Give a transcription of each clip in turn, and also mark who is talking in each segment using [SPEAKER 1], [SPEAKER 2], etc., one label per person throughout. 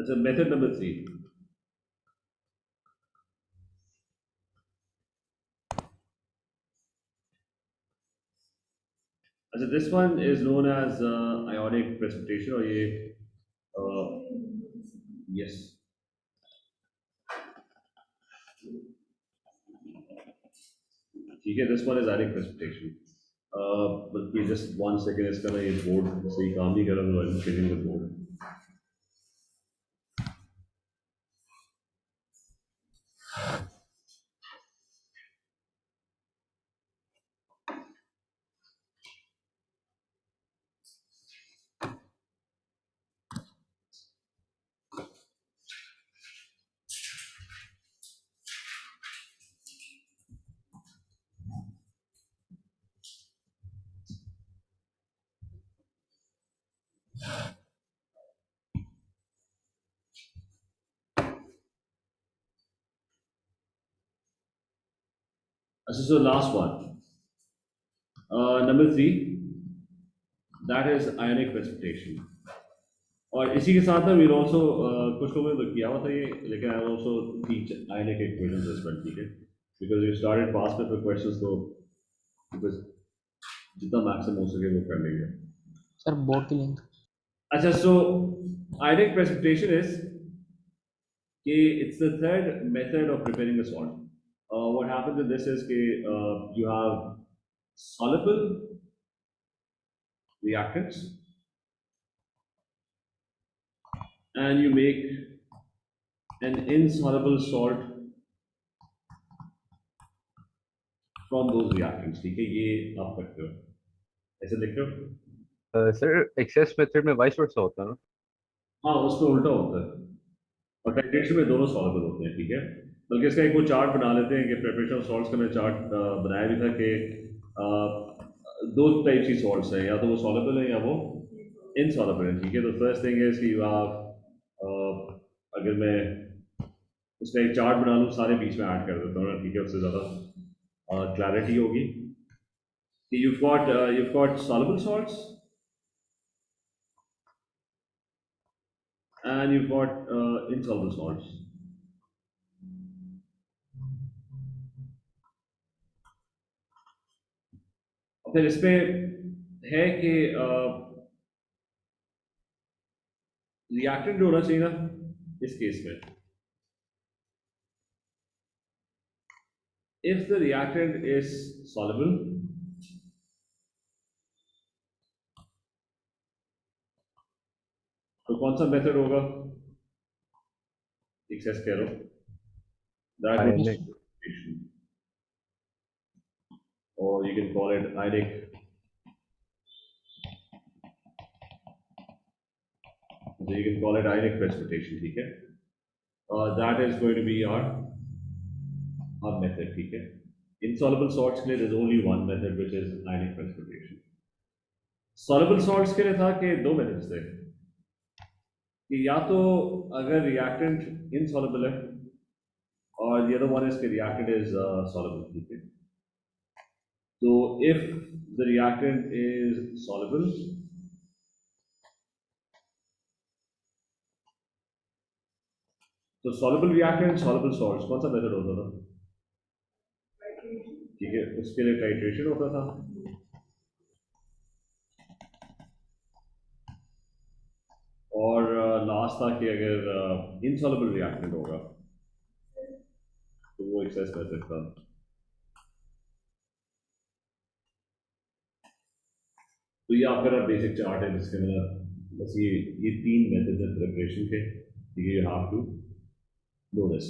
[SPEAKER 1] अच्छा, method number 3. अच्छा, this one is known as ionic precipitation, और ये यस, ठीक है, this one is ionic precipitation. बल्कि जस्ट वन सेकेंड, इसका ना ये बोर्ड सही काम नहीं कर रहा, तो चेंजिंग द बोर्ड. अच्छा, so last one, number 3, that is ionic precipitation. और इसी के साथ ना वीर ऑल्सो, कुछ लोगों ने तो किया हुआ था ये, लेकिन I also teach ionic equations as well, ठीक है, because you started pass paper questions, तो बिकॉज जितना मैक्सिमम हो सके वो कर लेंगे.
[SPEAKER 2] सर बोर्ड की लिंक।
[SPEAKER 1] अच्छा, सो ionic precipitation is कि it's the third method of preparing a salt. What happens in this is कि you have soluble reactants and you make an insoluble salt from those reactants, ठीक है, ये आप करते हो, ऐसे देखते हो.
[SPEAKER 3] सर एक्सेस मेथड में वाइस वर्सा होता है ना?
[SPEAKER 1] हाँ, उसमें उल्टा होता है, और टाइट्रेशन में दोनों सॉल्वेबल होते हैं, ठीक है. बल्कि इसका एक वो चार्ट बना लेते हैं कि प्रिपरेशन ऑफ सॉल्ट्स का मैं चार्ट बनाया भी था कि दो टाइप की सॉल्ट्स हैं, या तो वो सॉल्वेबल है या वो इनसॉल्वेबल है, ठीक है. तो फर्स्ट थिंग इज कि यू हैव, अगर मैं उसका एक चार्ट बना लूँ, सारे बीच में ऐड कर देता हूँ, ठीक है, उससे ज़्यादा क्लैरिटी होगी. You've got soluble salts and you've got insoluble salts. और फिर इसमें है कि रिएक्टेंट जो होना चाहिए ना इस केस में, if the reactant is soluble, तो कौन सा मेथड होगा, एक्सेस करो, that would be
[SPEAKER 3] ionic.
[SPEAKER 1] precipitation, or you can call it ionic, so you can call it ionic precipitation, ठीक है. That is going to be our method, ठीक है. Insoluble salts के लिए there's only one method, which is ionic precipitation. Soluble salts के लिए था कि दो methods थे, कि या तो अगर reactant insoluble है, और the other one is कि reactant is soluble, ठीक है. So if the reactant is soluble, तो soluble reactant, soluble salts, कौन सा मेथड होता था, ठीक है, उसके लिए टाइट्रेशन होता था. और लास्ट था कि अगर इनसॉल्युबल रिएक्टेंट होगा तो वो एक्सेस मेथड था. तो ये आपका बेसिक चार्ट है जिसके अंदर बस ये तीन मेथड है प्रिपरेशन के, ठीक है. You have to know this.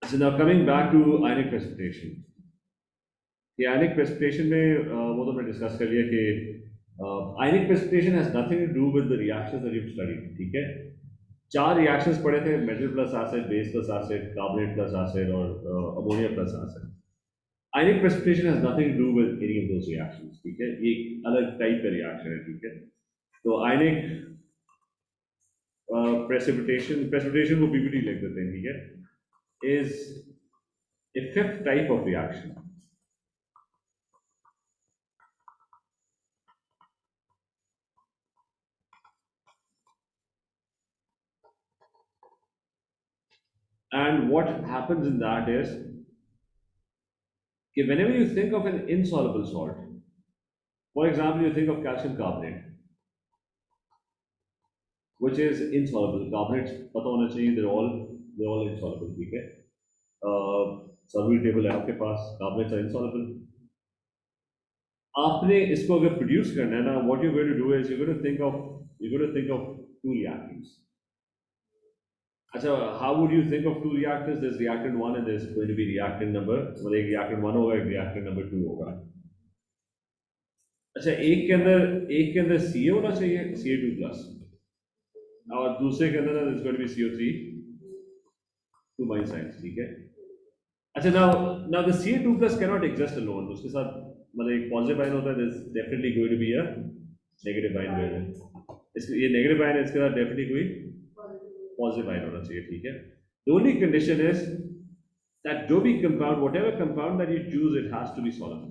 [SPEAKER 1] So now coming back to ionic precipitation. कि ionic precipitation में वो तो मैं डिस्कस कर लिया कि ionic precipitation has nothing to do with the reactions that you've studied, ठीक है. चार रिएक्शंस पढ़े थे, metal plus acid, base plus acid, carbonate plus acid, और ammonia plus acid. Ionic precipitation has nothing to do with any of those reactions, ठीक है, ये एक अलग टाइप का रिएक्शन है, ठीक है. तो ionic precipitation को पीपीटी लिख देते हैं, ठीक है, is a fifth type of reaction. And what happens in that is, okay, whenever you think of an insoluble salt, for example, you think of calcium carbonate, which is insoluble. Carbonates, पता होना चाहिए, they're all insoluble, ठीक है? Solubility table है आपके पास, carbonates are insoluble. आपने इसको अगर produce करना है ना, what you're going to do is you're going to think of two reactants. अच्छा, how would you think of two reactors? There's reactant one and there's going to be reactant number. मतलब एक reactant one होगा, एक reactant number two होगा. अच्छा, एक के अंदर Ca होना चाहिए, Ca2 plus, और दूसरे के अंदर there's going to be CO3 2 minus signs, ठीक है? अच्छा, now the Ca2 plus cannot exist alone. उसके साथ मतलब एक positive ion होता है, there's definitely going to be a negative ion with it. इसके ये negative ion है, इसके साथ definitely कोई positive ion होना चाहिए, ठीक है? The only condition is that जो भी compound, whatever compound that you choose, it has to be soluble.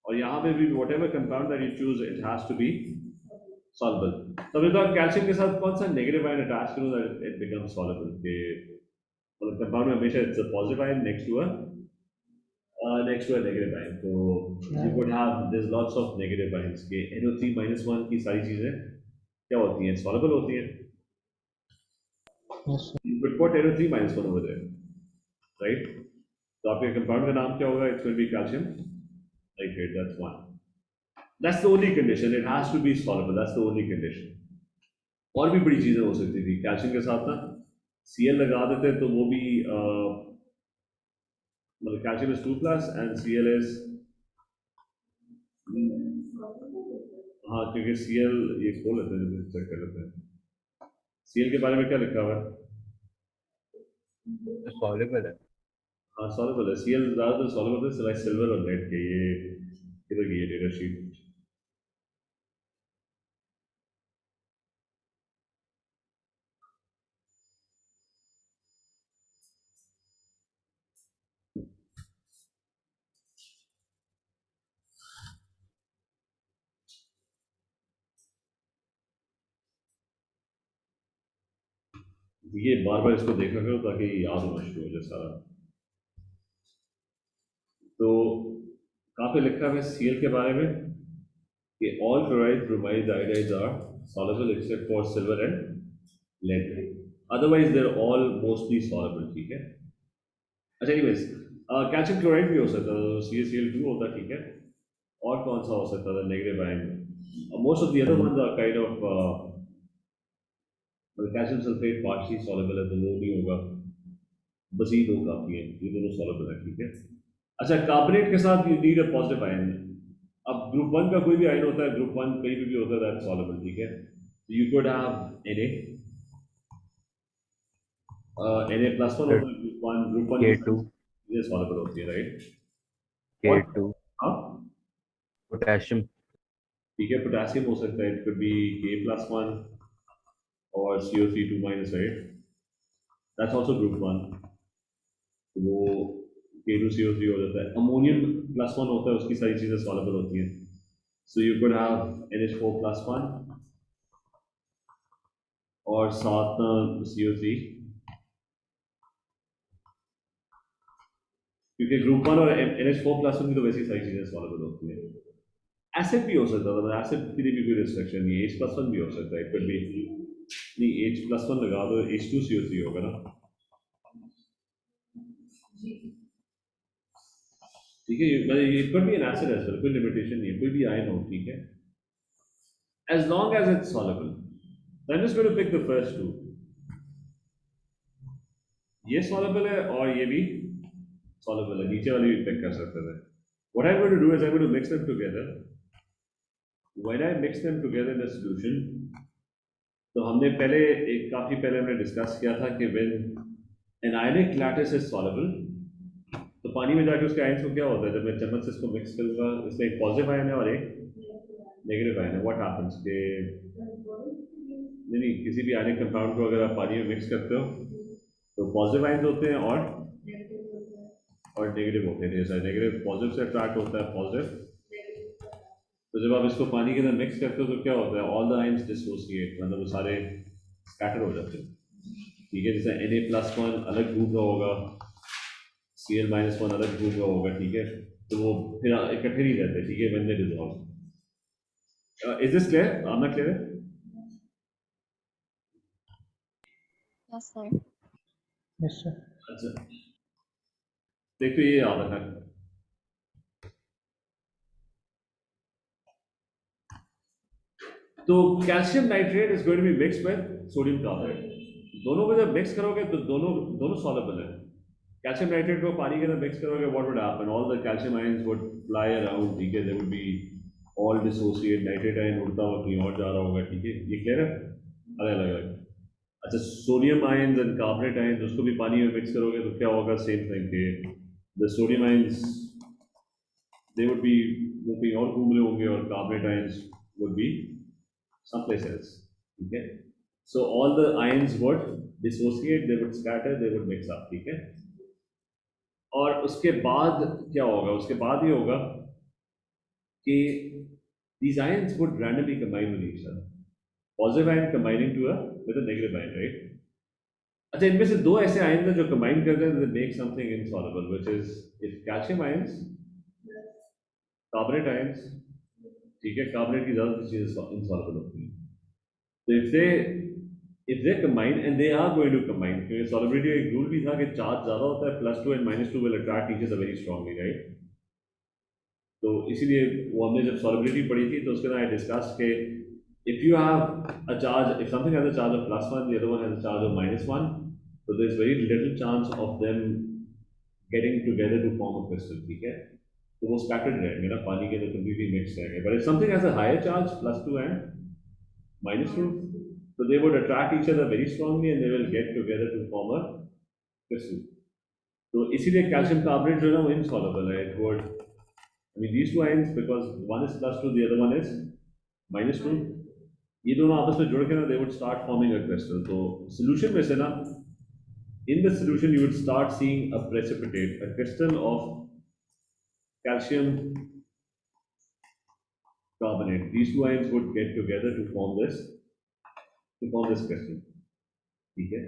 [SPEAKER 1] और यहाँ पे भी whatever compound that you choose, it has to be soluble. तो अभी तो कैल्शियम के साथ कौन सा negative ion attach करूँ that it becomes soluble? कि मतलब compound में हमेशा it's a positive ion next to a negative ion. तो you could have, there's lots of negative ions के NO3 minus 1 की सारी चीजें क्या होती हैं? Soluble होती हैं.
[SPEAKER 2] Yes, sir.
[SPEAKER 1] You could put NO3 minus 1 over there, right? तो आपके कंपाउंड का नाम क्या होगा? It's going to be calcium nitrate. That's one. That's the only condition. It has to be soluble. That's the only condition. और भी बड़ी चीजें हो सकती थी. कैल्शियम के साथ ना Cl लगा देते तो वो भी मतलब calcium is 2 plus and Cl is हाँ, क्योंकि Cl ये खोल लेते हैं, चेक कर लेते हैं. Cl के बारे में क्या लिखा हुआ है?
[SPEAKER 3] सॉल्युबल है.
[SPEAKER 1] हाँ, soluble है. Cl ज़्यादातर soluble है सिवाय सिल्वर और लेड के. ये इधर की ये डेटा शीट. ये बार बार इसको देखा करो ताकि याद होना शुरू हो जाए सारा. तो कहाँ पे लिखा है Cl के बारे में कि all chlorides, bromides, iodides are soluble except for silver and lead. Otherwise they're all mostly soluble, ठीक है? अच्छा, anyways, कैल्शियम क्लोराइड भी हो सकता है, CaCl2 होता है, ठीक है? और कौन सा हो सकता था negative ion? Most of the other ones are kind of calcium sulphate partially soluble है तो वो नहीं होगा. बस ये दो काफी है, ये दोनों सॉल्युबल है, ठीक है? अच्छा, कार्बोनेट के साथ you need a positive ion. अब ग्रुप 1 का कोई भी आयन होता है, ग्रुप 1 कहीं भी होता है, दैट्स सॉल्युबल, ठीक है? You could have Na plus 1 होता है, ग्रुप 1
[SPEAKER 3] K2
[SPEAKER 1] ये सॉल्युबल होती है, राइट?
[SPEAKER 3] K2
[SPEAKER 1] हाँ,
[SPEAKER 3] पोटेशियम.
[SPEAKER 1] ठीक है, पोटेशियम हो सकता है, इट कुड बी K+1 और CO3 2 minus, right? That's also group 1. वो K2CO3 हो जाता है. अमोनियम +1 होता है, उसकी सारी चीज़ें सॉल्युबल होती हैं. So you could have NH4+1 और साथ CO3, क्योंकि ग्रुप 1 और NH4+1 की तो वैसी सारी चीज़ें सॉल्युबल होती हैं. एसिड भी हो सकता था, एसिड के लिए भी कोई रिस्ट्रिक्शन नहीं है. H+1 भी हो सकता है, could be नहीं, H+1 लगा दो, H2CO3 होगा ना, ठीक है? मतलब ये could be an acid as well, कोई लिमिटेशन नहीं है, कोई भी आयन हो, ठीक है? As long as it's soluble. So I'm just going to pick the first two. ये soluble है और ये भी soluble है, नीचे वाली भी pick कर सकते थे. What I'm going to do is I'm going to mix them together. When I mix them together in a solution, तो हमने पहले काफी पहले हमने डिस्कस किया था कि when an ionic lattice is soluble, तो पानी में जाके उसके आयन्स को क्या होता है, जब मैं चम्मच से इसको मिक्स करूंगा, इसमें एक पॉजिटिव आयन है और एक नेगेटिव आयन है. व्हाट हैपेंस के नहीं, किसी भी आयनिक कंपाउंड को अगर आप पानी में मिक्स करते हो तो पॉजिटिव आयन्स होते हैं और नेगेटिव होते हैं. नेगेटिव पॉजिटिव से अट्रैक्ट होता है पॉजिटिव. तो जब आप इसको पानी के अंदर मिक्स करते हो तो क्या होता है, ऑल द आयन्स डिसोसिएट, मतलब वो सारे स्कैटर हो जाते हैं. ठीक है, जैसे Na+1 अलग ग्रुप का होगा, Cl-1 अलग ग्रुप का होगा, ठीक है, तो वो फिर इकट्ठे नहीं रहते, ठीक है, when they dissolve. Is this clear? I'm not clear?
[SPEAKER 4] Yes, sir.
[SPEAKER 2] Yes, sir.
[SPEAKER 1] अच्छा, देखो ये याद रखना. तो calcium nitrate is going to be mixed with sodium carbonate. दोनों को जब मिक्स करोगे तो दोनों दोनों सॉल्युबल है. कैल्शियम नाइट्रेट को पानी के अंदर मिक्स करोगे, what would happen? All the calcium ions would fly around, ठीक है, they would be all dissociate. Nitrate ion उड़ता हुआ कहीं और जा रहा होगा, ठीक है, ये क्लियर है? अलग अलग अलग. अच्छा, sodium ions and carbonate ions, उसको भी पानी में मिक्स करोगे तो क्या होगा? सेम थिंग के the sodium ions they would be वो कहीं और घूम रहे होंगे और carbonate ions would be someplace else. ठीक है, so all the ions would dissociate, they would scatter, they would mix up. ठीक है, और उसके बाद क्या होगा? उसके बाद ये होगा कि these ions would randomly combine with each other. Positive ion combining to a with a negative ion, right? अच्छा, इनमें से दो ऐसे आयन हैं जो combine करते हैं, they make something insoluble, which is if calcium ions, carbonate ions, ठीक है, कार्बोनेट की ज़्यादा चीज़ें insoluble होती हैं. So if they combine, and they are going to combine, क्योंकि solubility का एक rule भी था कि चार्ज ज़्यादा होता है, +2 and -2 will attract each other very strongly, right? तो इसीलिए वो हमने जब solubility पढ़ी थी तो उसके अंदर I discussed कि if you have a charge, if something has a charge of +1, the other one has a charge of -1, so there's very little chance of them getting together to form a crystal, ठीक है, तो वो scattered रहेंगे ना, पानी के अंदर completely mixed रहेंगे. But if something has a higher charge, +2 and -2, so they would attract each other very strongly and they will get together to form a crystal. So इसीलिए calcium carbonate जो है ना वो insoluble है. It would, I mean these two ions, because one is +2, the other one is -2, ये दोनों आपस में जुड़ के ना they would start forming a crystal. तो solution में से ना, in the solution you would start seeing a precipitate, a crystal of calcium carbonate. These two ions would get together to form this crystal. ठीक है,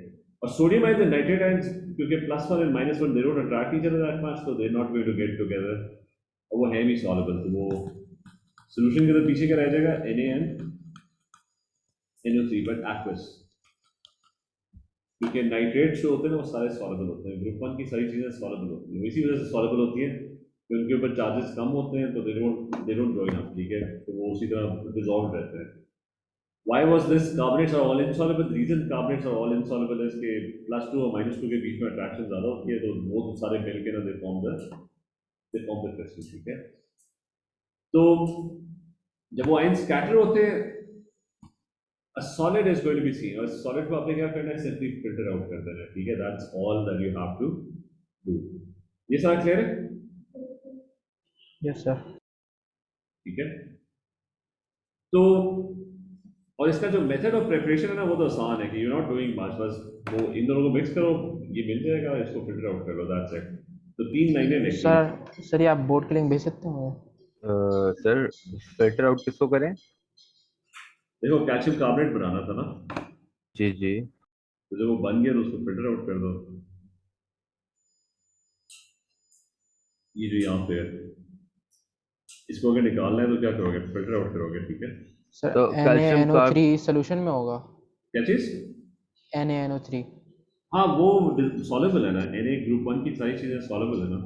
[SPEAKER 1] और sodium ions and nitrate ions, क्योंकि +1 and -1 they don't attract each other that much, so they're not going to get together, और वो है भी soluble, तो वो solution के अंदर पीछे क्या रह जाएगा? Na and NO3, but aqueous, क्योंकि नाइट्रेट जो होते हैं ना वो सारे soluble होते हैं. ग्रुप 1 की सारी चीज़ें soluble होती हैं, इसी वजह से soluble होती हैं कि उनके ऊपर चार्जेस कम होते हैं, तो they don't join up, ठीक है, तो वो उसी तरह dissolved रहते हैं. Why was this? Carbonates are all insoluble. The reason carbonates are all insoluble is कि +2 और -2 के बीच में attraction ज़्यादा होती है, तो वो सारे मिल के ना they form the crystal, ठीक है. तो जब वो ions scatter होते हैं, a solid is going to be seen, और solid को आपने क्या करना है? Simply filter out कर देना है, ठीक है. That's all that you have to do. ये सारा clear है?
[SPEAKER 2] Yes, sir.
[SPEAKER 1] ठीक है. तो और इसका जो मेथड ऑफ प्रिपरेशन है ना वो तो आसान है कि यू नॉट डूइंग मच, बस वो इन दोनों को मिक्स करो, ये मिल जाएगा, इसको फिल्टर आउट कर लो, दैट्स इट. तो 3 लाइनें लिखी.
[SPEAKER 2] सर ये आप बोर्ड के लिंक भेज सकते हो?
[SPEAKER 3] सर फिल्टर आउट किसको करें?
[SPEAKER 1] देखो कैल्शियम कार्बोनेट बनाना था ना,
[SPEAKER 3] जी जी.
[SPEAKER 1] तो जब वो बन गया तो उसको फिल्टर आउट कर दो. ये जो यहाँ पे है, इसको अगर निकालना है तो क्या करोगे? फिल्टर आउट करोगे, ठीक है.
[SPEAKER 2] सर
[SPEAKER 3] तो calcium
[SPEAKER 2] NaNO3 सोल्यूशन में होगा.
[SPEAKER 1] क्या चीज?
[SPEAKER 2] NaNO3.
[SPEAKER 1] हाँ वो सॉल्युबल है ना, Na ग्रुप 1 की सारी चीजें सॉल्युबल है ना.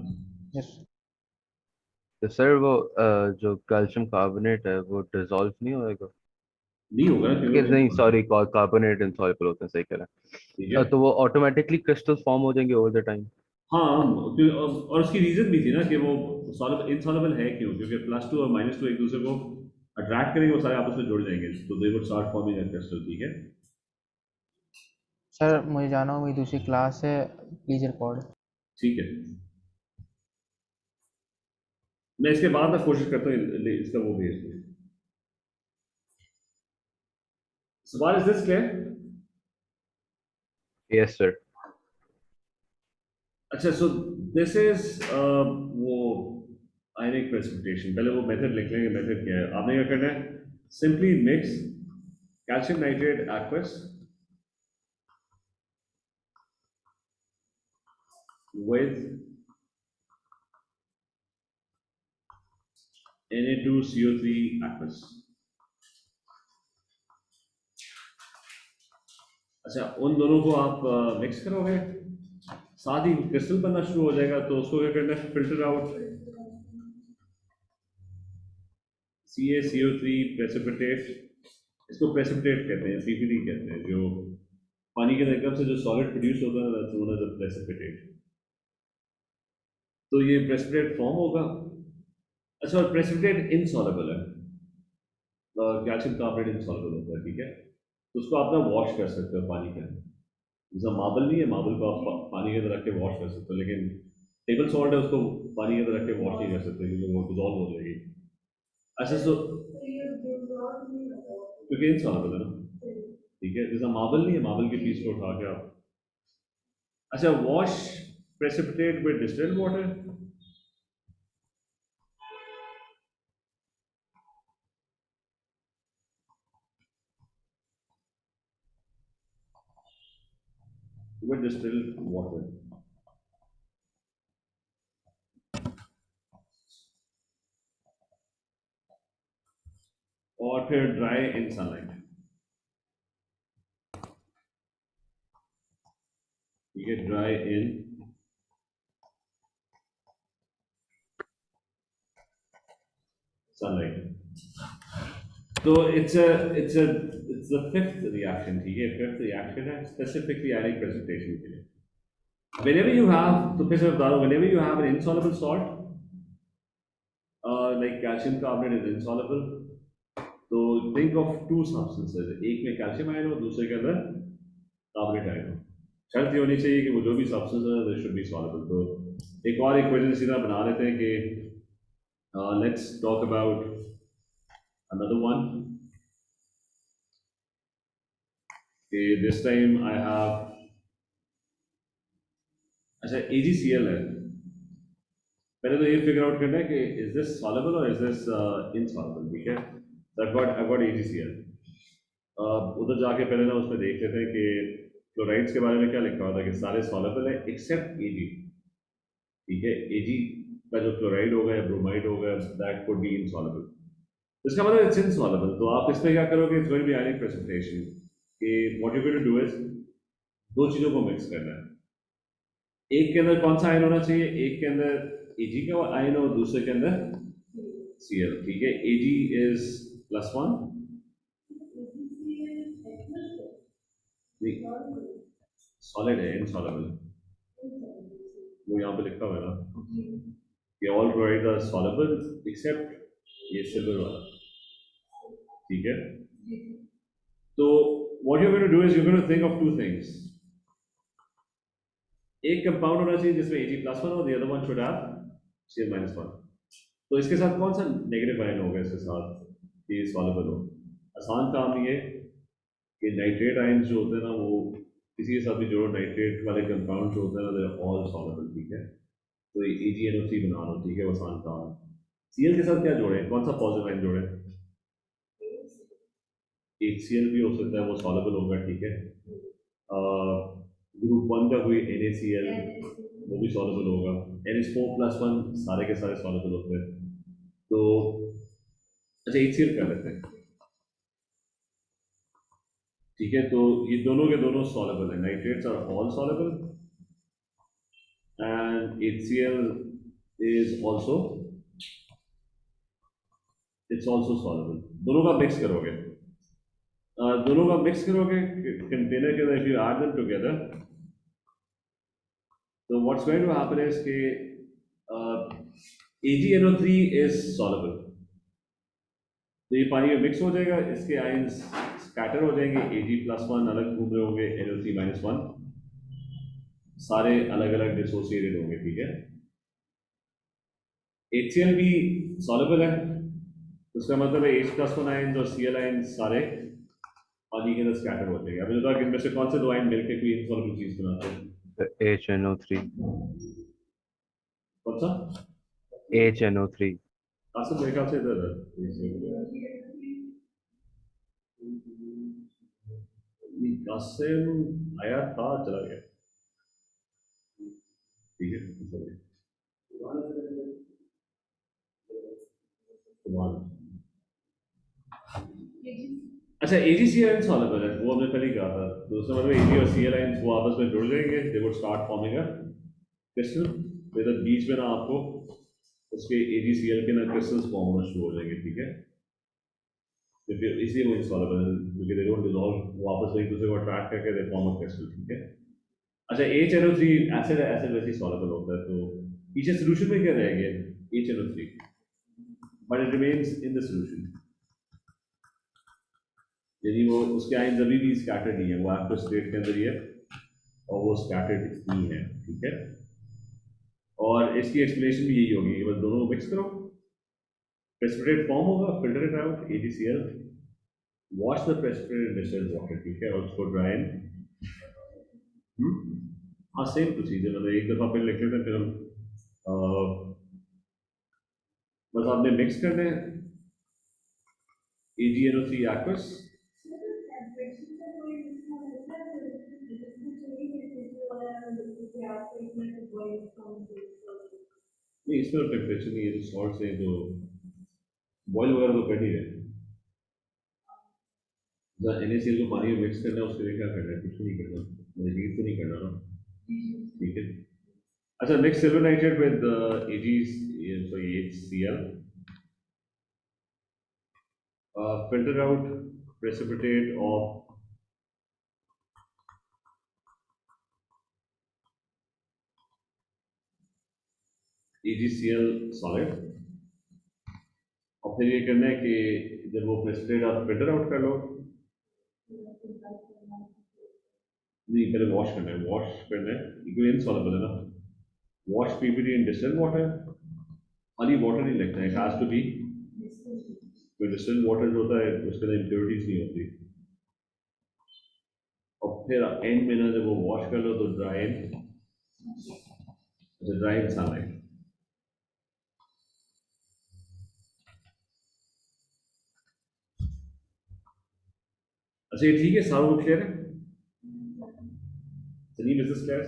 [SPEAKER 2] यस.
[SPEAKER 3] तो सर वो जो कैल्शियम कार्बोनेट है वो डिसॉल्व नहीं होएगा?
[SPEAKER 1] नहीं होगा ना,
[SPEAKER 3] कि
[SPEAKER 1] क्योंकि
[SPEAKER 3] नहीं, सॉरी, कार्बोनेट इनसॉल्युबल होते हैं, सही कह रहे
[SPEAKER 1] ठीक
[SPEAKER 3] हैं.
[SPEAKER 1] है.
[SPEAKER 3] तो वो ऑटोमेटिकली क्रिस्टल्स फॉर्म हो जाएंगे ओवर द टाइम?
[SPEAKER 1] हाँ, और उसकी रीजन भी थी ना कि वो इनसॉल्युबल है क्यों? क्योंकि +2 और -2 एक दूसरे को अट्रैक्ट करेंगे, वो सारे आपस में जुड़ जाएंगे, तो they would start forming a crystal, ठीक है.
[SPEAKER 2] सर मुझे जाना हो, मेरी दूसरी क्लास है, प्लीज रिकॉर्ड.
[SPEAKER 1] ठीक है, मैं इसके बाद ना कोशिश करता हूँ इसका वो भेज दूँ. सवाल is this clear?
[SPEAKER 3] Yes sir.
[SPEAKER 1] अच्छा, सो दिस इज वो आयनिक प्रेसिपिटेशन. पहले वो मेथड लिख लेंगे. मेथड क्या है? आपने क्या करना है? Simply mix calcium nitrate aqueous with Na2CO3 aqueous। अच्छा, उन दोनों को आप मिक्स करोगे, साथ ही क्रिस्टल बनना शुरू हो जाएगा, तो उसको क्या करना है, फिल्टर आउट। CaCO3 प्रेसिपिटेट, इसको प्रेसिपिटेट कहते हैं, पीपीटी कहते हैं, जो पानी के एकदम से जो सॉलिड प्रोड्यूस होता है, that's known as a precipitate. तो ये प्रेसिपिटेट फॉर्म होगा। अच्छा, प्रेसिपिटेट इनसॉल्युबल है, कैल्शियम कार्बोनेट इनसॉल्युबल होता है, ठीक है। तो उसको आप ना वॉश कर सकते हो पानी के अंदर, जैसा मार्बल नहीं है, मार्बल को आप पानी के अंदर रख के वॉश कर सकते हो, लेकिन टेबल सॉल्ट है, उसको पानी के अंदर रख के वॉश नहीं कर सकते, क्योंकि वो डिजॉल्व हो जाएगी। अच्छा, सो क्योंकि इनसॉल्युबल है ना, ठीक है, जैसा मार्बल नहीं है, मार्बल के पीस को उठा के आप, अच्छा, wash precipitate with distilled water. with distilled water, और फिर ड्राई इन सनलाइट, ठीक है, ड्राई इन सनलाइट। तो इट्स द फिफ्थ रिएक्शन, ठीक है, फिफ्थ रिएक्शन है स्पेसिफिकली आयनिक प्रेसिपिटेशन के लिए। whenever you have, तो फिर से बता रहा हूं, whenever you have an insoluble salt, like calcium carbonate is insoluble, तो think of two substances, एक में कैल्शियम आयन हो, दूसरे के अंदर कार्बोनेट आयन हो। शर्त ये होनी चाहिए कि वो जो भी सब्सटेंस है दे शुड बी सॉल्युबल। तो एक और इक्वेशन इसी तरह बना लेते हैं कि let's talk about another one, कि दिस टाइम आई हैव, अच्छा, AgCl है। पहले तो ये फिगर आउट करना है कि इज दिस सॉल्युबल और इज दिस इनसॉल्युबल, ठीक है। So I've got AgCl। उधर जाके पहले ना उसमें देख लेते हैं कि क्लोराइड्स के बारे में क्या लिखा होता है, कि सारे सॉल्युबल है एक्सेप्ट Ag, ठीक है। Ag का जो क्लोराइड होगा या ब्रोमाइड होगा, दैट कुड बी इनसॉल्युबल। इसका मतलब इट्स इनसॉल्युबल। तो आप इसमें क्या करोगे, it's going to be ionic precipitation, कि what you going to do is दो चीजों को मिक्स करना है। एक के अंदर कौन सा आयन होना चाहिए, एक के अंदर Ag का आयन और दूसरे के अंदर Cl, ठीक है। Ag इज +1, सॉलिड है, इनसॉल्युबल, वो यहाँ पे लिखा हुआ है ना कि all chlorides are soluble except ये सिल्वर वाला, ठीक है। तो what you going to do is you going to think of two things. एक कंपाउंड होना चाहिए जिसमें Ag+1 हो, the other one should have Cl-1। तो इसके साथ कौन सा नेगेटिव आयन होगा इसके साथ कि सॉल्युबल हो। आसान काम ये कि नाइट्रेट आयन जो होते हैं ना, वो किसी के साथ भी जोड़ो, नाइट्रेट वाले कंपाउंड जो होते हैं ना, दे आर ऑल सॉल्युबल, ठीक है। तो AgNO3 बना लो, ठीक है, वो आसान काम है। Cl के साथ क्या जोड़े, कौन सा पॉजिटिव आयन जोड़े, HCl भी हो सकता है, वो सॉल्युबल होगा, ठीक है। ग्रुप 1 का कोई NaCl, वो भी सॉल्युबल होगा। NH4+1 सारे के सारे सॉल्युबल होते हैं। तो अच्छा, HCl कर लेते हैं, ठीक है। तो ये दोनों के दोनों सॉल्युबल है, nitrates are all soluble and HCl is also, it's also soluble। दोनों का मिक्स करोगे, दोनों का मिक्स करोगे कंटेनर के अंदर, if you add them together, तो what's going to happen is कि AgNO3 is soluble, तो ये पानी में मिक्स हो जाएगा, इसके आयंस स्कैटर हो जाएंगे, Ag+1 अलग घूम रहे होंगे, NO3-1 सारे अलग अलग डिसोसिएटेड होंगे, ठीक है। HCl भी सॉल्युबल है, उसका मतलब है H+1 आयंस और Cl आयंस सारे पानी के अंदर स्कैटर हो जाएंगे। अभी बताओ कि इनमें से कौन से दो आयन मिलकर कोई इनसॉल्युबल चीज बनाते हैं,
[SPEAKER 3] HNO3।
[SPEAKER 1] कौन सा।
[SPEAKER 3] HNO3।
[SPEAKER 1] आसिफ मेरे ख्याल से इधर है, कासिम आया था, चला गया, ठीक अच्छा AgCl insoluble है, वो हमने पहले ही कहा था, तो उसका मतलब Ag और Cl आयंस वो आपस में जुड़ जाएंगे, they would start forming a crystal, फिर बीच में ना आपको उसके AgCl के ना crystals फॉर्म होना शुरू हो जाएंगे, ठीक है, तो फिर इसलिए वो insoluble है, क्योंकि they don't dissolve, वो आपस में एक दूसरे को अट्रैक्ट करके they form a crystal, ठीक है। अच्छा HNO3 एसिड है, एसिड वैसे सॉल्युबल होता है, तो पीछे सोल्यूशन में क्या रह गया HNO3, but it remains in the solution, यानी वो उसके आयंस अभी भी स्कैटर्ड नहीं है, वो एक्टिव स्टेट के अंदर ही है और वो स्कैटर्ड नहीं है, ठीक है। और इसकी एक्सप्लेनेशन भी यही होगी कि बस दोनों को मिक्स करो, प्रेसिपिटेट फॉर्म होगा, filter it out AgCl, wash the precipitate in distilled water, ठीक है, और उसको ड्राई इन, हाँ सेम प्रोसीजर, मतलब एक दफ़ा फिर लिख लेते हैं, फिर हम बस आपने मिक्स करना है AgNO3 aqueous, नहीं इसमें टेम्परेचर नहीं है, तो सॉल्ट से तो बॉयल वगैरह तो कर ही रहे, NaCl को पानी में मिक्स करना है, उसके लिए क्या करना है, कुछ नहीं करना, मतलब हीट तो नहीं करना ना, ठीक है। अच्छा mix silver nitrate with HCl, filter out precipitate of AgCl solid, और फिर ये करना है कि जब वो प्रेसिपिटेट आप फिल्टर आउट कर लो, नहीं पहले वॉश करना है, वॉश करना है क्योंकि इनसॉल्युबल है ना, वॉश PPT इन डिस्टिल्ड वाटर, खाली वाटर नहीं लगता है, इट हैज टू बी, तो डिस्टिल्ड वाटर जो होता है उसके अंदर इम्प्योरिटीज नहीं होती, और फिर एंड में ना जब वो वॉश कर लो तो ड्राई इन, ड्राई इन सनलाइट, अच्छा ये ठीक है, सारा वो क्लियर है, चलिए बिजनेस क्लियर,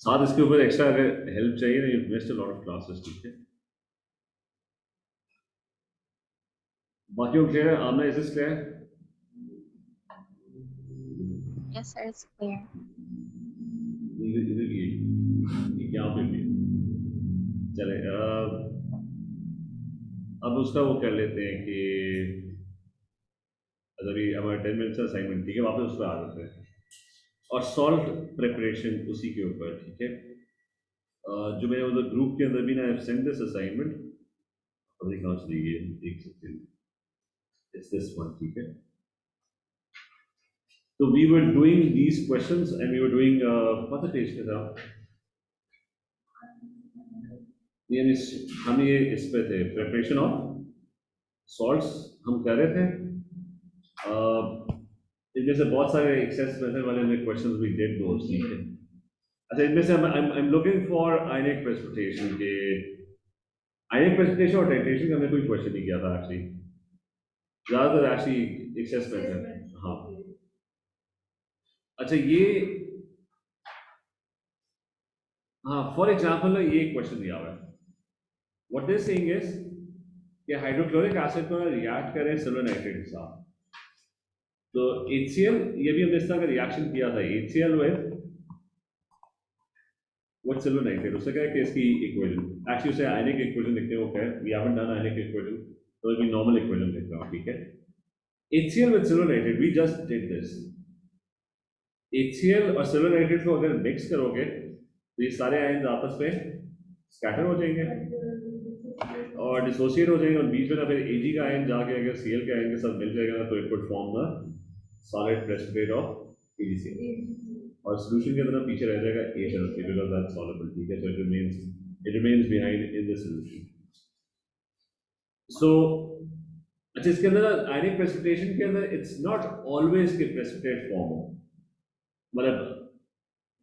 [SPEAKER 1] साथ इसके ऊपर एक्स्ट्रा अगर हेल्प चाहिए ना, you missed a lot of classes, ठीक है, बाकी वो क्लियर है, Amna is this clear,
[SPEAKER 4] Yes, sir, it's clear.
[SPEAKER 1] इधर ये यहाँ पे भी चले, अब उसका वो कर लेते हैं कि अभी हमारा 10 मिनट्स असाइनमेंट, ठीक है, वापस उस पर आ जाते हैं, और सॉल्ट प्रिपरेशन उसी के ऊपर, ठीक है, जो मैंने उधर ग्रुप के अंदर भी ना सेंड दिस असाइनमेंट, अभी कहाँ चली गई, एक सेकेंड, इट्स दिस वन, ठीक है, तो we were doing these questions and we were doing कौन सा पेज पे था, ये हम ये इस पे थे, प्रिपरेशन ऑफ सॉल्ट्स हम कर रहे थे, इनमें से बहुत सारे एक्सेस मेथड वाले में क्वेश्चंस भी डिड दोस, ठीक है। अच्छा इनमें से I am looking for ionic precipitation के, आयनिक प्रेसिपिटेशन और टाइट्रेशन का मैंने कोई क्वेश्चन नहीं किया था एक्चुअली, ज़्यादातर एक्चुअली एक्सेस मेथड, हाँ। अच्छा ये, हाँ फॉर एग्जाम्पल ना ये क्वेश्चन दिया हुआ है, व्हाट दे सेइंग इज कि हाइड्रोक्लोरिक एसिड को रिएक्ट करें सिल्वर नाइट्रेट के साथ, तो HCl, ये भी हमने इस तरह का रिएक्शन किया था, HCl with what silver nitrate, उससे क्या है कि इसकी इक्वेशन, एक्चुअली उसे आयनिक इक्वेशन लिखते हैं, वो क्या है, we haven't done ionic equation, तो अभी नॉर्मल इक्वेशन लिख रहा हूँ, ठीक है। HCl with silver nitrate, we just did this, HCl और सिल्वर नाइट्रेट को अगर मिक्स करोगे तो ये सारे आयन्स आपस में स्कैटर हो जाएंगे और डिसोसिएट हो जाएंगे, और बीच में ना फिर Ag का आयन जाके अगर Cl के आयन के साथ मिल जाएगा ना, तो it would form the solid precipitate of AgCl, और सॉल्यूशन के अंदर पीछे रह जाएगा HNO3 बिकॉज़ दैट्स सॉल्युबल, ठीक है, so it remains behind in the solution. So अच्छा इसके अंदर आयनिक प्रेसिपिटेशन के अंदर इट्स नॉट ऑलवेज के प्रेसिपिटेट फॉर्म हो, मतलब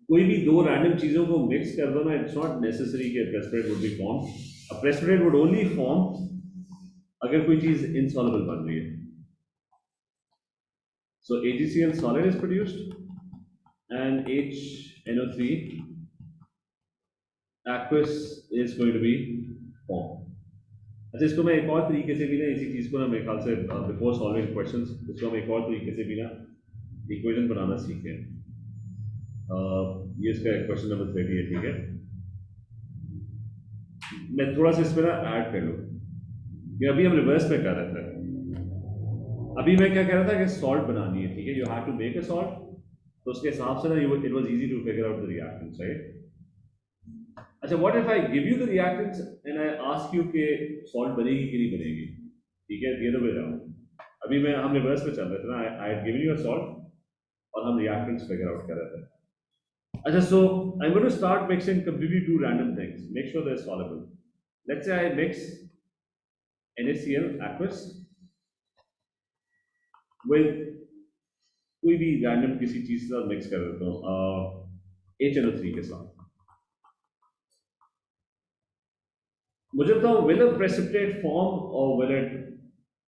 [SPEAKER 1] कोई भी दो रैंडम चीजों को मिक्स कर दो ना, इट्स नॉट नेसेसरी कि precipitate would be form, a precipitate would only form अगर कोई चीज इनसॉल्युबल बन रही है, सो AgCl solid is produced and HNO3 aqueous is going to be formed, अच्छा, इसको मैं एक और तरीके से भी ना, इसी चीज़ को ना मेरे ख्याल से बिफोर सॉल्विंग क्वेश्चंस, इसको हम एक और तरीके से भी ना इक्वेशन बनाना सीखें। ये इसका क्वेश्चन नंबर 30 है, ठीक है। मैं थोड़ा सा इस पर ना ऐड कर लूँ कि अभी हम रिवर्स में कर रहे थे। अभी मैं क्या कह रहा था कि सॉल्ट बनानी है, ठीक है, you have to make a salt. तो उसके हिसाब से ना it was easy to figure out the reactants, right. अच्छा, what if I give you the reactants and I ask you कि सॉल्ट बनेगी कि नहीं बनेगी, ठीक है, ये वे राउंड। अभी मैं हम रिवर्स में चल रहे थे ना, I had given you a salt और हम रिएक्टेंट्स फिगर आउट कर रहे थे। अच्छा, so I'm going to start mixing completely two random things. Make sure they're soluble. Let's say I mix NaCl aqueous with कोई भी रैंडम किसी चीज के साथ मिक्स कर देता हूँ HNO3 के साथ। मुझे बताओ, विल अ प्रेसिपिटेट फॉर्म और will it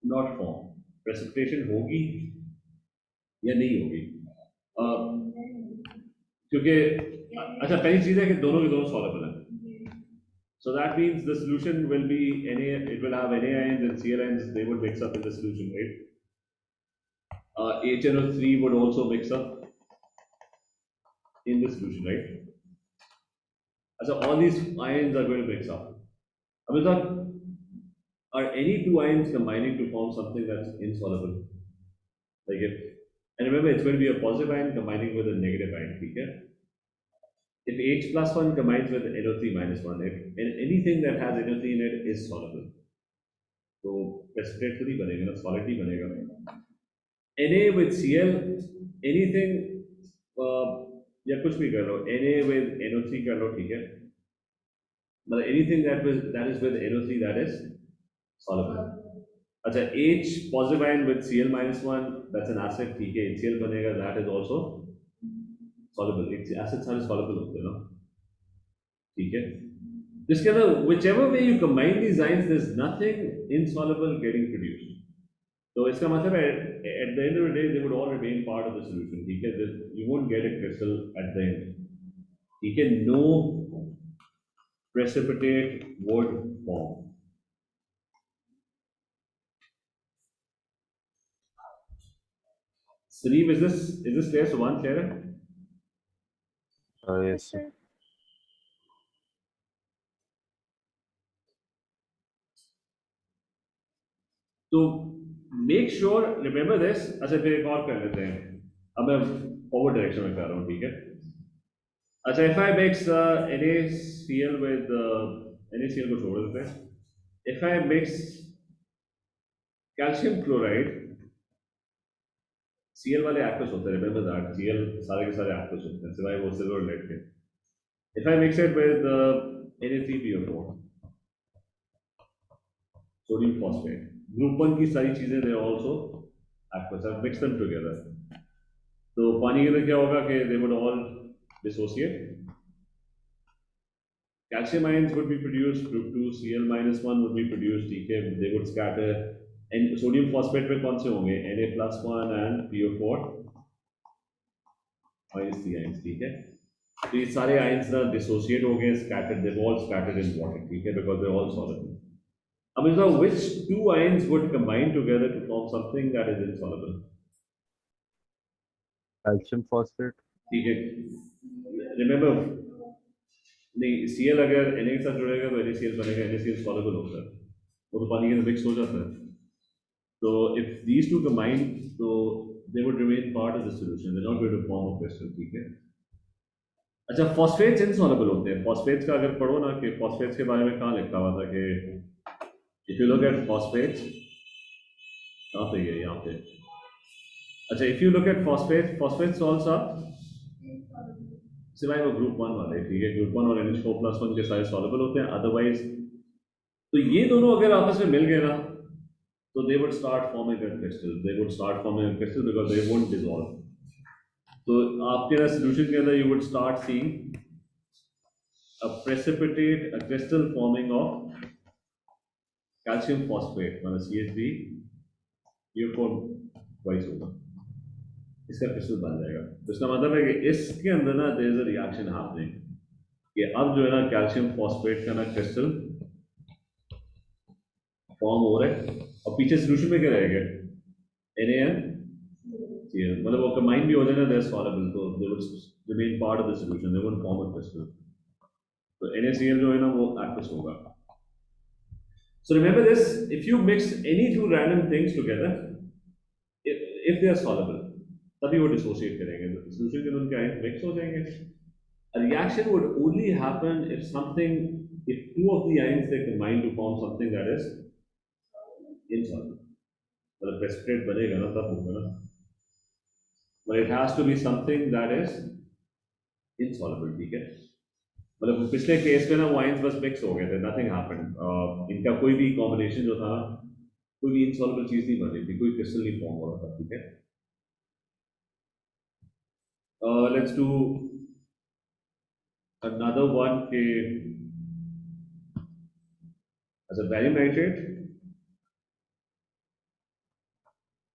[SPEAKER 1] not form? Precipitation होगी या नहीं होगी? क्योंकि अच्छा, पहली चीज है कि दोनों के दोनों सॉल्युबल हैं। So that means the solution will be Na, it will have Na ions and Cl ions, they would mix up in the solution, right? HNO3 would also mix up in the solution, right? So all these ions are going to mix up. Amita, are any two ions combining to form something that's insoluble? Like if, and remember, it's going to be a positive ion combining with a negative ion, okay? If H plus 1 combines with NO3 minus 1, if anything that has NO3 in it is soluble, तो precipitate तो नहीं बनेगा ना, solid ही बनेगा। Na with Cl, anything या कुछ भी कर लो, Na with NO3 कर लो, ठीक है, मतलब anything that is with NO3 that is soluble। अच्छा, H positive ion with Cl minus 1, that's an acid, ठीक है, HCl बनेगा, that is also soluble। Acid सारे soluble होते हैं ना, ठीक है। जिसके अंदर whichever way you combine these ions, there's nothing insoluble getting produced। तो इसका मतलब है at the end of the day they would all remain part of the solution, ठीक है, you won't get a crystal at the end, ठीक है, no precipitate would form। Salim, is this clear? So one clear?
[SPEAKER 3] Yes, sir.
[SPEAKER 1] तो make sure remember this. अच्छा, फिर एक और कर लेते हैं, अब मैं फॉरवर्ड डायरेक्शन में कर रहा हूँ, ठीक है। अच्छा, if I mix NaCl with NaCl को छोड़ देते हैं, if I mix calcium chloride, Cl वाले एक्वस होते हैं, रिमेंबर दैट, Cl सारे के सारे एक्वस होते हैं सिवाय वो सिल्वर और लेड के। If I mix it with Na3PO4, sodium phosphate, group 1 की सारी चीजें they also aqueous, I've mixed them together। तो पानी के अंदर क्या होगा कि they would all dissociate, calcium ions would be produced, group 2 Cl minus 1 would be produced, ठीक है, they would scatter, and sodium phosphate में कौन से होंगे? Na plus 1 and PO4 minus 3 ions, ठीक है। तो ये सारे ions ना dissociate हो गए, scattered, they've all scattered in water, ठीक है, because they're all soluble। अब इसका which two ions would combine together to form something that is insoluble?
[SPEAKER 3] Calcium phosphate.
[SPEAKER 1] ठीक है, रिमेंबर, नहीं, Cl अगर Na के साथ जुड़ेगा तो NaCl बनेगा, NaCl soluble होता है, वो तो पानी के अंदर मिक्स हो जाता है। तो if these two combine, तो they would remain part of the solution, they're not going to form a crystal, ठीक है। अच्छा, फॉस्फेट्स इनसॉल्युबल होते हैं। फॉस्फेट्स का अगर पढ़ो ना, कि फॉस्फेट्स के बारे में कहाँ लिखा हुआ था कि if you look at phosphates, कहाँ पे है, यहाँ पे। अच्छा, if you look at phosphates, phosphates also सिवाय वो ग्रुप 1 वाले, ठीक है, ग्रुप 1 और NH4+1 के सारे सॉल्युबल होते हैं, अदरवाइज तो ये दोनों अगर आपस में मिल गए ना, तो they would start forming a crystal, they would start forming a crystal because they won't dissolve। तो आपके ना सॉल्यूशन के अंदर you would start seeing a precipitate, a crystal forming of calcium phosphate, मतलब CH3PO4 twice होगा, इसका crystal बन जाएगा। तो इसका मतलब है कि इसके अंदर ना there is a reaction happening, कि अब जो है ना कैल्शियम फॉस्फेट का ना क्रिस्टल फॉर्म हो रहा है, और पीछे सोल्यूशन में क्या रहेगा, NaN Cl, मतलब वो कंबाइन भी हो जाए ना, they're soluble, तो they would remain part of the solution, they won't form a crystal. तो NaCl जो है ना वो aqueous होगा. So remember this, if you mix any two random things together, if they are soluble, तभी वो dissociate करेंगे, solution के अंदर उनके ions mix हो जाएंगे. A reaction would only happen if two of the ions they combine to form something that is insoluble. मतलब precipitate बनेगा ना तब होगा ना. But it has to be something that is insoluble, ठीक है. मतलब पिछले केस में ना वो ions बस mix हो गए थे, nothing happened. इनका कोई भी combination जो था, कोई भी insoluble चीज नहीं बन रही थी, कोई crystal नहीं form हो रहा था, ठीक है. Let's do another one के as a barium nitrate,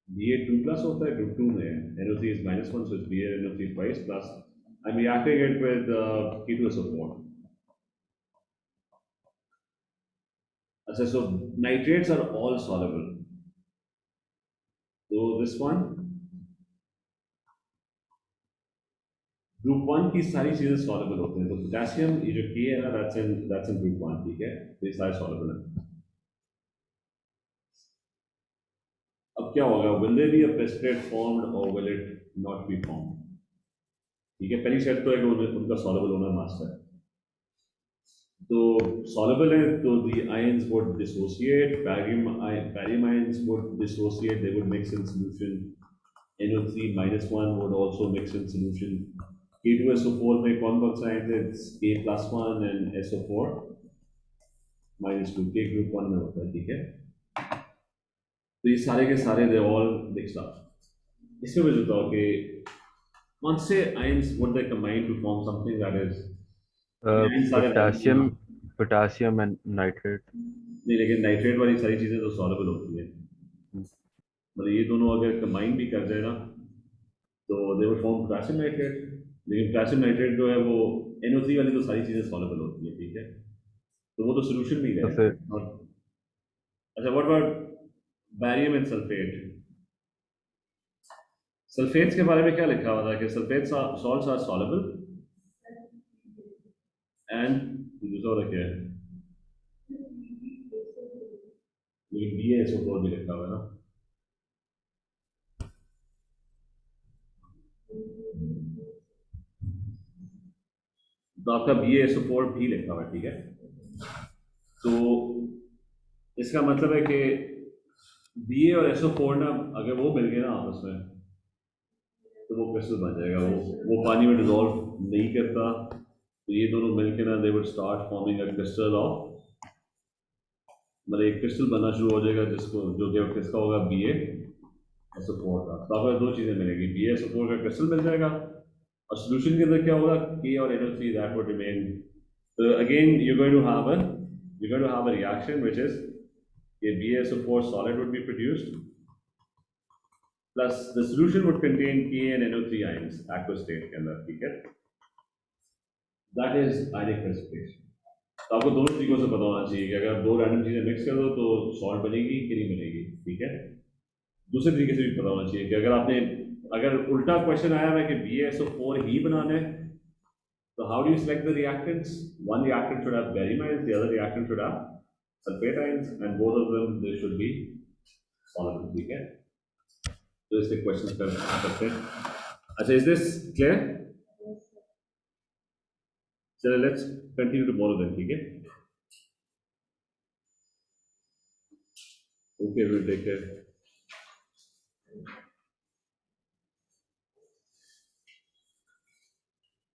[SPEAKER 1] Ba2 plus होता है, group 2 में NO3 is -1, so it's BaNO3 twice plus. I'm reacting it with K2SO4. So nitrates are all soluble. So this one, group 1 की सारी चीजें soluble होते हैं. तो potassium ये जो K है ना, that's in group 1, ठीक है. तो ये सारे soluble हैं. अब क्या होगा? Will there be a precipitate formed or will it not be formed? ठीक है, पहली शर्त तो है कि उनका soluble होना must है. तो soluble है तो the ions would dissociate, barium ions would dissociate, they would mix in solution. NO3 -1 would also mix in solution. K2SO4 में कौन सा ions है? It's K+1 and SO4 -2, K group 1 में होता है, ठीक है. तो ये सारे के सारे they all mixed up. इसमें मुझे बताओ कि कौन से ions would they combine to form something that is
[SPEAKER 3] potassium and nitrate.
[SPEAKER 1] नहीं, लेकिन नाइट्रेट वाली सारी चीजें तो सॉल्युबल होती हैं. मतलब ये दोनों अगर कंबाइन भी कर देना तो they would form potassium nitrate. लेकिन पोटेशियम नाइट्रेट जो है वो NO3 वाली तो सारी चीजें सॉल्युबल होती है, ठीक है. तो वो तो सोल्यूशन में ही
[SPEAKER 3] तो
[SPEAKER 1] रहेगा.
[SPEAKER 3] फिर
[SPEAKER 1] अच्छा, what about barium and sulphate? Sulphates के बारे में क्या लिखा हुआ था कि sulphates salts are soluble and दूसरा वाला क्या है? लेकिन BaSO4 भी लिखा हुआ है ना. तो आपका BaSO4 भी लिखा हुआ है, ठीक है. तो इसका मतलब है कि Ba और SO4 ना अगर वो मिल गए ना आपस में तो वो क्रिस्टल बन जाएगा. वो पानी में डिजोल्व नहीं करता. तो ये दोनों मिलकर ना they would start forming a crystal of, मतलब एक क्रिस्टल बनना शुरू हो जाएगा जिसको जो कि किसका होगा? BaSO4 का. तो आपको दो चीज़ें मिलेंगी, BaSO4 का क्रिस्टल मिल जाएगा और सोल्यूशन के अंदर क्या होगा? K और NO3 that would remain. So again you're going to have a reaction which is a BaSO4 solid would be produced plus the solution would contain K and NO3 ions aqueous state के अंदर, ठीक है. That is ionic precipitation. तो आपको दोनों तरीकों से पता होना चाहिए कि अगर आप दो रैंडम चीजें मिक्स कर दो तो सॉल्ट बनेगी कि नहीं बनेगी, ठीक है. दूसरे तरीके से भी पता होना चाहिए कि अगर उल्टा क्वेश्चन आया है कि BaSO4 ही बनाना है तो how do you select the reactants? One reactant should have barium ions, the other reactant should have sulphate ions and both of them they should be soluble, ठीक है. तो इसके क्वेश्चन करते हैं. अच्छा, इज दिस क्लियर? चलो let's continue tomorrow then, ठीक है. Okay, will take care.